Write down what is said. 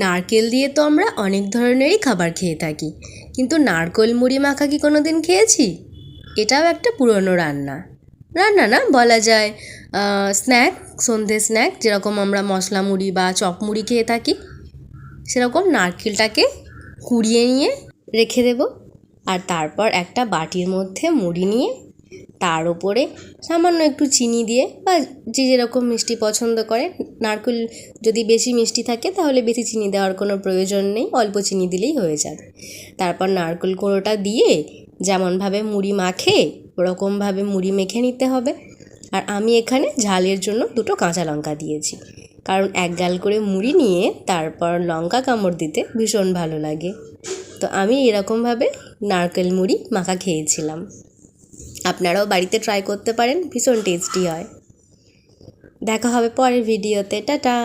নারকেল দিয়ে তো আমরা অনেক ধরনেরই খাবার খেয়ে থাকি, কিন্তু নারকেল মুড়ি মাখা কি কোনো দিন খেয়েছি? এটাও একটা পুরনো রান্না। রান্না না, বলা যায় স্ন্যাক, সন্ধে স্ন্যাক। যেরকম আমরা মশলা মুড়ি বা চপ মুড়ি খেয়ে থাকি, সেরকম নারকেলটাকে কুড়িয়ে নিয়ে রেখে দেব। আর তারপর একটা বাটির মধ্যে মুড়ি নিয়ে তার ওপরে সামান্য একটু চিনি দিয়ে, বা যে যেরকম মিষ্টি পছন্দ করে, নারকেল যদি বেশি মিষ্টি থাকে তাহলে বেশি চিনি দেওয়ার কোনো প্রয়োজন নেই, অল্প চিনি দিলেই হয়ে যাবে। তারপর নারকেল কোড়োটা দিয়ে যেমনভাবে মুড়ি মাখে ওরকমভাবে মুড়ি মেখে নিতে হবে। আর আমি এখানে ঝালের জন্য 2টো কাঁচা লঙ্কা দিয়েছি, কারণ এক গাল করে মুড়ি নিয়ে তারপর লঙ্কা কামড় দিতে ভীষণ ভালো লাগে। তো আমি এরকমভাবে নারকেল মুড়ি মাখা খেয়েছিলাম। আপনারাও বাড়িতে ট্রাই করতে পারেন, ভীষণ টেস্টি হয়। দেখা হবে পরের ভিডিওতে। টাটা।